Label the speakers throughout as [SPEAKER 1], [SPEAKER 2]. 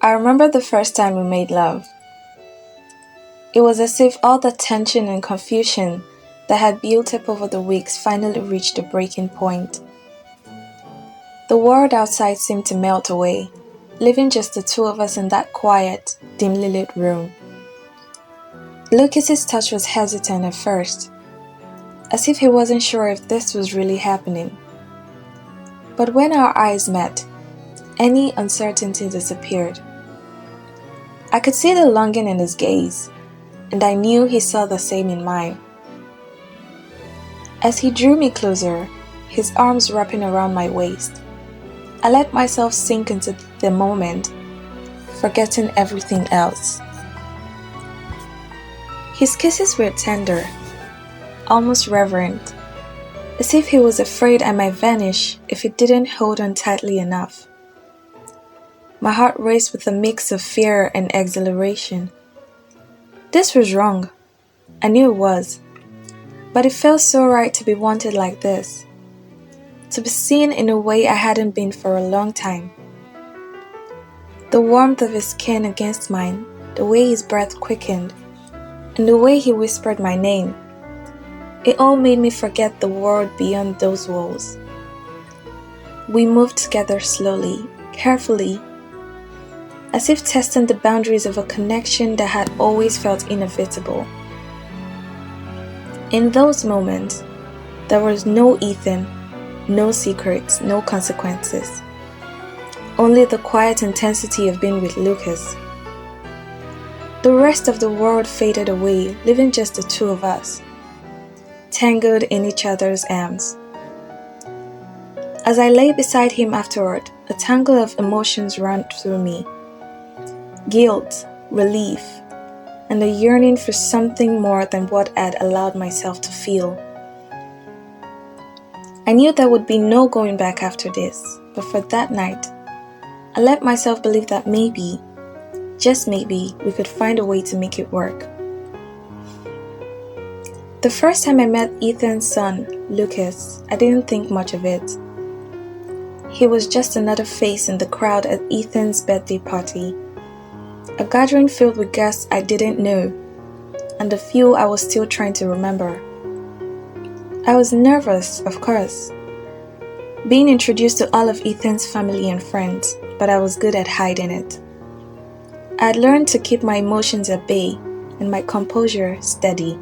[SPEAKER 1] I remember the first time we made love. It was as if all the tension and confusion that had built up over the weeks finally reached a breaking point. The world outside seemed to melt away, leaving just the two of us in that quiet, dimly lit room. Lucas's touch was hesitant at first, as if he wasn't sure if this was really happening. But when our eyes met, any uncertainty disappeared. I could see the longing in his gaze, and I knew he saw the same in mine. As he drew me closer, his arms wrapping around my waist, I let myself sink into the moment, forgetting everything else. His kisses were tender, almost reverent, as if he was afraid I might vanish if he didn't hold on tightly enough. My heart raced with a mix of fear and exhilaration. This was wrong. I knew it was. But it felt so right to be wanted like this. To be seen in a way I hadn't been for a long time. The warmth of his skin against mine, the way his breath quickened, and the way he whispered my name. It all made me forget the world beyond those walls. We moved together slowly, carefully, as if testing the boundaries of a connection that had always felt inevitable. In those moments, there was no Ethan, no secrets, no consequences. Only the quiet intensity of being with Lucas. The rest of the world faded away, leaving just the two of us, tangled in each other's arms. As I lay beside him afterward, a tangle of emotions ran through me. Guilt, relief, and a yearning for something more than what I'd allowed myself to feel. I knew there would be no going back after this, but for that night, I let myself believe that maybe, just maybe, we could find a way to make it work. The first time I met Ethan's son, Lucas, I didn't think much of it. He was just another face in the crowd at Ethan's birthday party. A gathering filled with guests I didn't know, and the few I was still trying to remember. I was nervous, of course, being introduced to all of Ethan's family and friends, but I was good at hiding it. I had learned to keep my emotions at bay and my composure steady.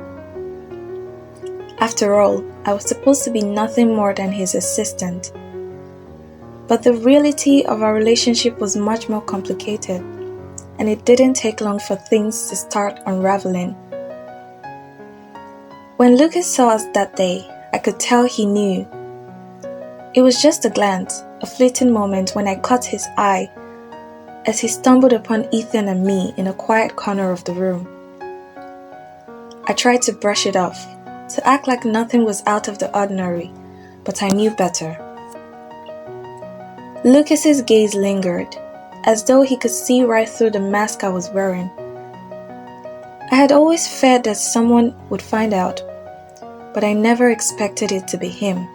[SPEAKER 1] After all, I was supposed to be nothing more than his assistant. But the reality of our relationship was much more complicated, and it didn't take long for things to start unraveling. When Lucas saw us that day, I could tell he knew. It was just a glance, a fleeting moment when I caught his eye as he stumbled upon Ethan and me in a quiet corner of the room. I tried to brush it off, to act like nothing was out of the ordinary, but I knew better. Lucas's gaze lingered, as though he could see right through the mask I was wearing. I had always feared that someone would find out, but I never expected it to be him.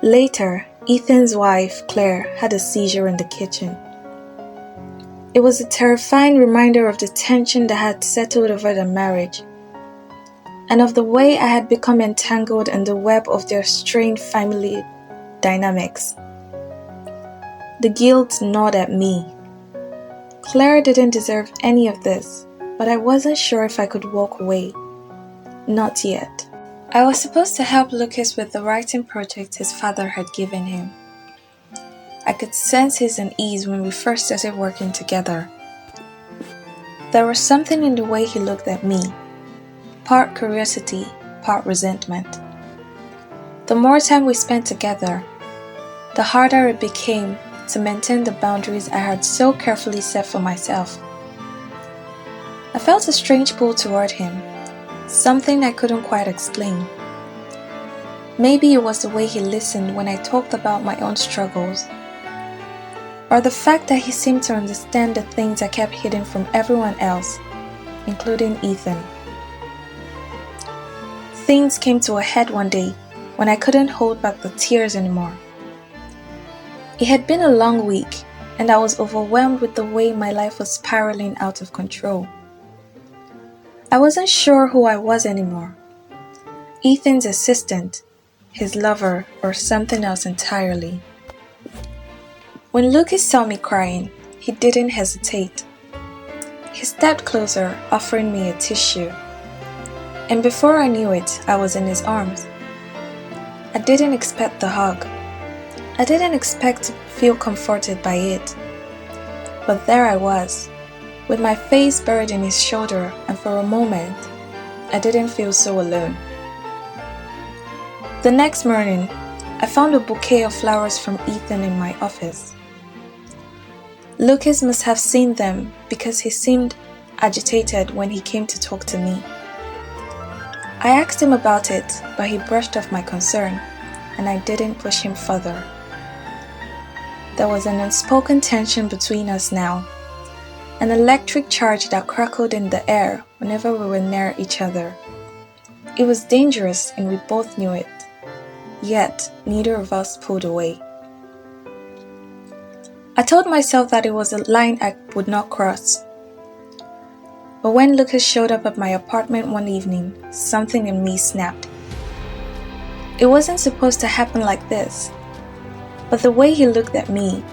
[SPEAKER 1] Later, Ethan's wife, Claire, had a seizure in the kitchen. It was a terrifying reminder of the tension that had settled over their marriage, and of the way I had become entangled in the web of their strained family dynamics. The guilt gnawed at me. Claire didn't deserve any of this, but I wasn't sure if I could walk away. Not yet. I was supposed to help Lucas with the writing project his father had given him. I could sense his unease when we first started working together. There was something in the way he looked at me, part curiosity, part resentment. The more time we spent together, the harder it became to maintain the boundaries I had so carefully set for myself. I felt a strange pull toward him, something I couldn't quite explain. Maybe it was the way he listened when I talked about my own struggles, or the fact that he seemed to understand the things I kept hidden from everyone else, including Ethan. Things came to a head one day when I couldn't hold back the tears anymore. It had been a long week, and I was overwhelmed with the way my life was spiraling out of control. I wasn't sure who I was anymore. Ethan's assistant, his lover, or something else entirely. When Lucas saw me crying, he didn't hesitate. He stepped closer, offering me a tissue. And before I knew it, I was in his arms. I didn't expect the hug. I didn't expect to feel comforted by it. But there I was, with my face buried in his shoulder, and for a moment, I didn't feel so alone. The next morning, I found a bouquet of flowers from Ethan in my office. Lucas must have seen them because he seemed agitated when he came to talk to me. I asked him about it, but he brushed off my concern, and I didn't push him further. There was an unspoken tension between us now, an electric charge that crackled in the air whenever we were near each other. It was dangerous and we both knew it, yet neither of us pulled away. I told myself that it was a line I would not cross. But when Lucas showed up at my apartment one evening, something in me snapped. It wasn't supposed to happen like this, but the way he looked at me,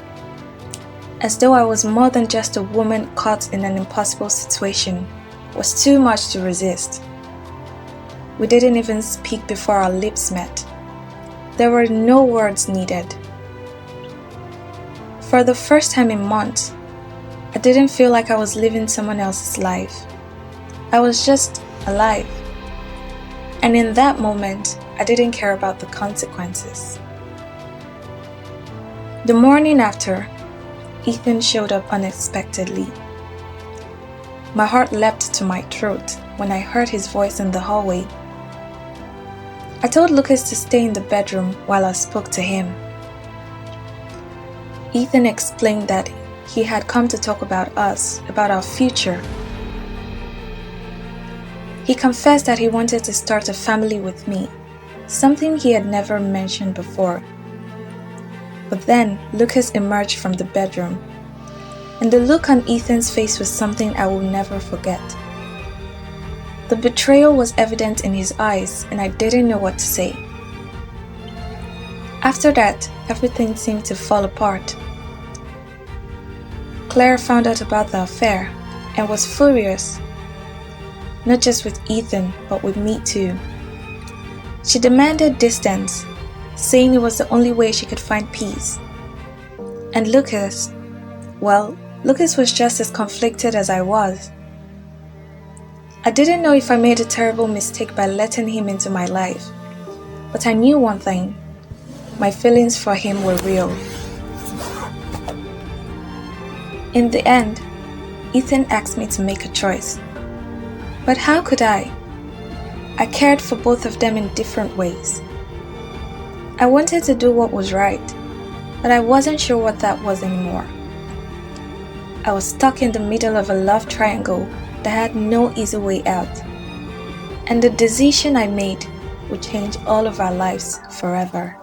[SPEAKER 1] as though I was more than just a woman caught in an impossible situation, was too much to resist. We didn't even speak before our lips met. There were no words needed. For the first time in months, I didn't feel like I was living someone else's life. I was just alive. And in that moment, I didn't care about the consequences. The morning after, Ethan showed up unexpectedly. My heart leapt to my throat when I heard his voice in the hallway. I told Lucas to stay in the bedroom while I spoke to him. Ethan explained that he had come to talk about us, about our future. He confessed that he wanted to start a family with me, something he had never mentioned before. But then Lucas emerged from the bedroom, and the look on Ethan's face was something I will never forget. The betrayal was evident in his eyes, and I didn't know what to say. After that, everything seemed to fall apart. Claire found out about the affair and was furious, not just with Ethan, but with me too. She demanded distance, saying it was the only way she could find peace. And Lucas was just as conflicted as I was. I didn't know if I made a terrible mistake by letting him into my life, but I knew one thing: my feelings for him were real. In the end, Ethan asked me to make a choice. But how could I? I cared for both of them in different ways. I wanted to do what was right, but I wasn't sure what that was anymore. I was stuck in the middle of a love triangle that had no easy way out, and the decision I made would change all of our lives forever.